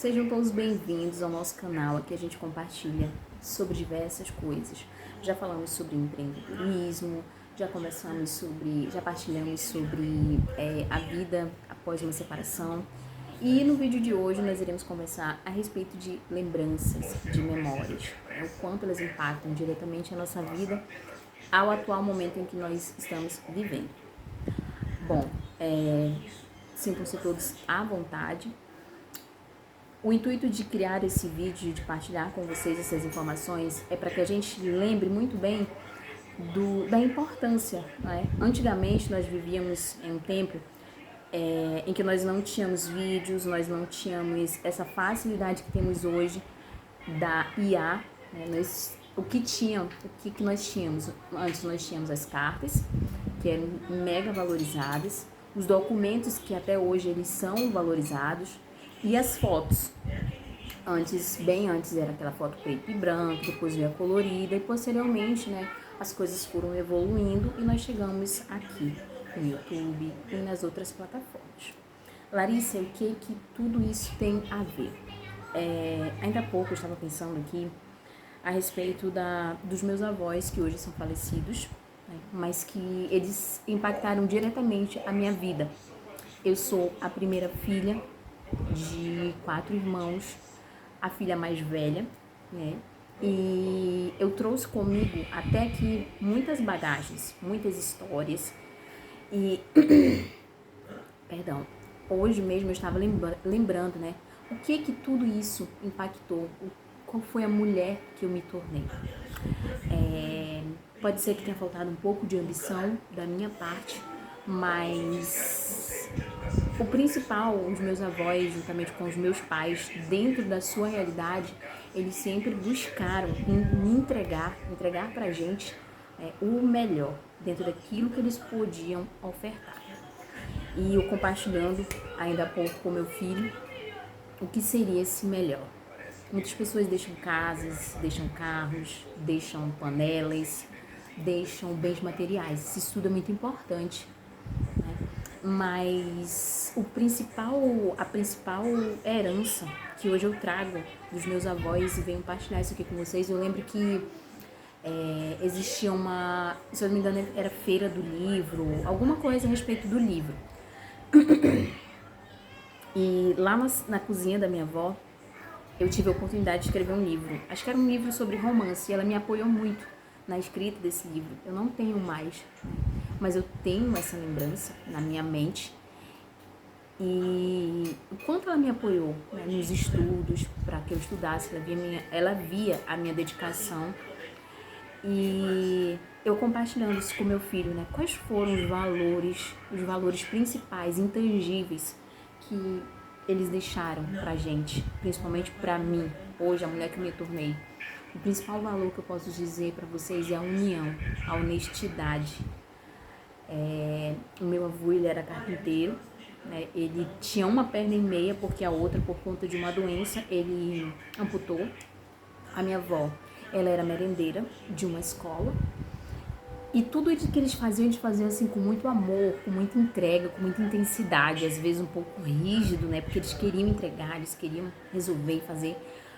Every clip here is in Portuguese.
Sejam todos bem-vindos ao nosso canal. Aqui a gente compartilha sobre diversas coisas. Já falamos sobre empreendedorismo, já partilhamos sobre a vida após uma separação. E no vídeo de hoje nós iremos conversar a respeito de lembranças, de memórias, o quanto elas impactam diretamente a nossa vida ao atual momento em que nós estamos vivendo. Bom, sintam-se todos à vontade. O intuito de criar esse vídeo, de partilhar com vocês essas informações, é para que a gente lembre muito bem da importância, né? Antigamente nós vivíamos em um tempo em que nós não tínhamos vídeos, nós não tínhamos essa facilidade que temos hoje da IA, né? O que nós tínhamos? Antes nós tínhamos as cartas, que eram mega valorizadas, os documentos que até hoje eles são valorizados, e as fotos. Bem antes era aquela foto preto e branco, depois veio a colorida e posteriormente, as coisas foram evoluindo e nós chegamos aqui no YouTube e nas outras plataformas. Larissa, o que tudo isso tem a ver? Ainda há pouco eu estava pensando aqui a respeito dos meus avós, que hoje são falecidos, mas que eles impactaram diretamente a minha vida. Eu sou a primeira filha de 4 irmãos, a filha mais velha, né? E eu trouxe comigo até aqui muitas bagagens, muitas histórias. E, hoje mesmo eu estava lembrando, o que tudo isso impactou, qual foi a mulher que eu me tornei. Pode ser que tenha faltado um pouco de ambição da minha parte, mas o principal, os meus avós, juntamente com os meus pais, dentro da sua realidade, eles sempre buscaram me entregar pra gente o melhor, dentro daquilo que eles podiam ofertar. E eu compartilhando ainda há pouco com meu filho, o que seria esse melhor. Muitas pessoas deixam casas, deixam carros, deixam panelas, deixam bens materiais. Isso tudo é muito importante. Mas a principal herança que hoje eu trago dos meus avós e venho partilhar isso aqui com vocês, eu lembro que existia se eu não me engano, era feira do livro, alguma coisa a respeito do livro. E lá na cozinha da minha avó, eu tive a oportunidade de escrever um livro. Acho que era um livro sobre romance e ela me apoiou muito na escrita desse livro. Eu não tenho mais, mas eu tenho essa lembrança na minha mente. E o quanto ela me apoiou nos estudos, para que eu estudasse, ela via a minha dedicação. E eu compartilhando isso com meu filho, quais foram os valores principais, intangíveis, que eles deixaram pra gente, principalmente pra mim, hoje, a mulher que me tornei. O principal valor que eu posso dizer pra vocês é a união, a honestidade. O meu avô, ele era carpinteiro, ele tinha uma perna e meia, porque a outra, por conta de uma doença, ele amputou. A minha avó, ela era merendeira de uma escola, e tudo que eles faziam assim com muito amor, com muita entrega, com muita intensidade, às vezes um pouco rígido, porque eles queriam entregar, eles queriam resolver e fazer.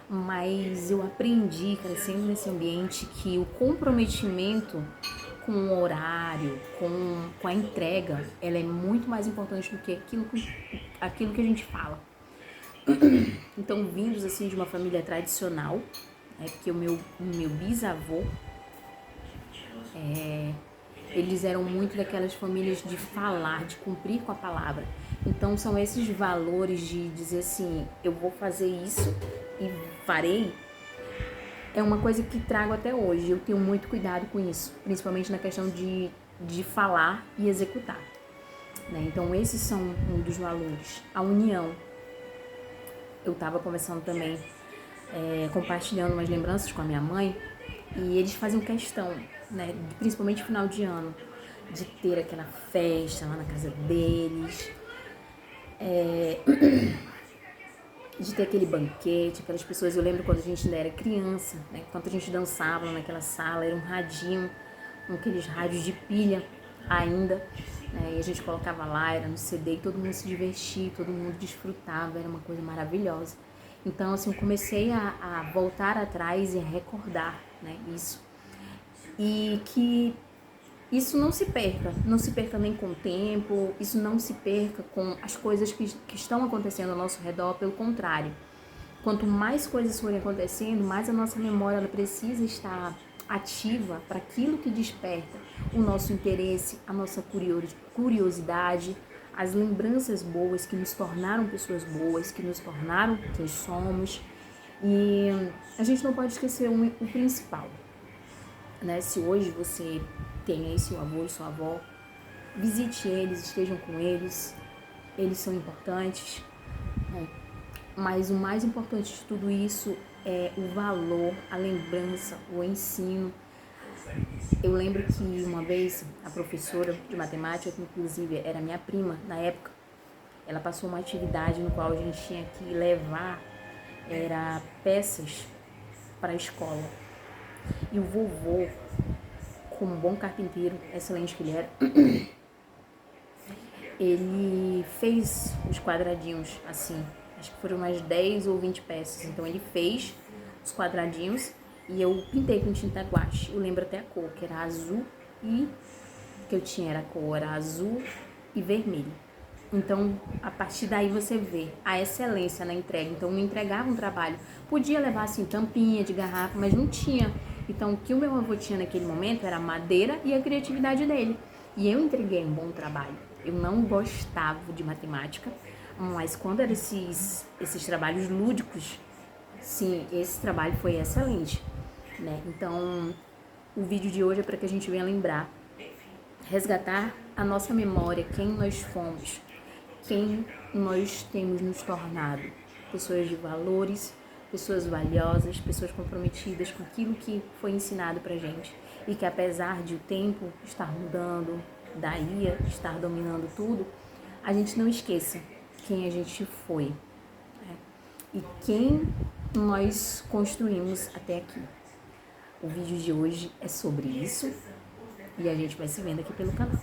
Mas eu aprendi, crescendo nesse ambiente, que o comprometimento com o horário, com a entrega, ela é muito mais importante do que aquilo que a gente fala. Então, vindos assim de uma família tradicional, porque o meu bisavô, eles eram muito daquelas famílias de falar, de cumprir com a palavra. Então são esses valores de dizer assim, eu vou fazer isso e farei, é uma coisa que trago até hoje. Eu tenho muito cuidado com isso, principalmente na questão de falar e executar. Então esses são um dos valores. A união. Eu estava conversando também, compartilhando umas lembranças com a minha mãe, e eles faziam questão, principalmente no final de ano, de ter aquela festa lá na casa deles, de ter aquele banquete, aquelas pessoas. Eu lembro quando a gente ainda era criança, quando a gente dançava lá naquela sala, era um radinho, aqueles rádios de pilha ainda, e a gente colocava lá, era no CD, e todo mundo se divertia, todo mundo desfrutava, era uma coisa maravilhosa. Então, assim, eu comecei a voltar atrás e a recordar, né, isso. E que isso não se perca nem com o tempo, isso não se perca com as coisas que estão acontecendo ao nosso redor, pelo contrário. Quanto mais coisas forem acontecendo, mais a nossa memória ela precisa estar ativa para aquilo que desperta o nosso interesse, a nossa curiosidade, as lembranças boas que nos tornaram pessoas boas, que nos tornaram quem somos. E a gente não pode esquecer o principal, né? Se hoje você tem aí seu avô e sua avó, visite eles, estejam com eles são importantes, né? Mas o mais importante de tudo isso é o valor, a lembrança, o ensino. Eu lembro que uma vez a professora de matemática, que inclusive era minha prima na época, ela passou uma atividade no qual a gente tinha que levar peças para a escola. E o vovô, como bom carpinteiro, excelente que ele era, ele fez os quadradinhos assim, acho que foram umas 10 ou 20 peças. Então ele fez os quadradinhos e eu pintei com tinta guache. Eu lembro até a cor, que era azul e que eu tinha era azul e vermelho. Então, a partir daí você vê a excelência na entrega. Então, não entregava um trabalho. Podia levar, assim, tampinha de garrafa, mas não tinha. Então, o que o meu avô tinha naquele momento era a madeira e a criatividade dele. E eu entreguei um bom trabalho. Eu não gostava de matemática, mas quando eram esses trabalhos lúdicos, sim, esse trabalho foi excelente, né? Então, o vídeo de hoje é para que a gente venha lembrar, resgatar a nossa memória, quem nós fomos, quem nós temos nos tornado. Pessoas de valores, pessoas valiosas, pessoas comprometidas com aquilo que foi ensinado pra gente. E que apesar de o tempo estar mudando, da IA estar dominando tudo, a gente não esqueça quem a gente foi, né? E quem nós construímos até aqui. O vídeo de hoje é sobre isso e a gente vai se vendo aqui pelo canal.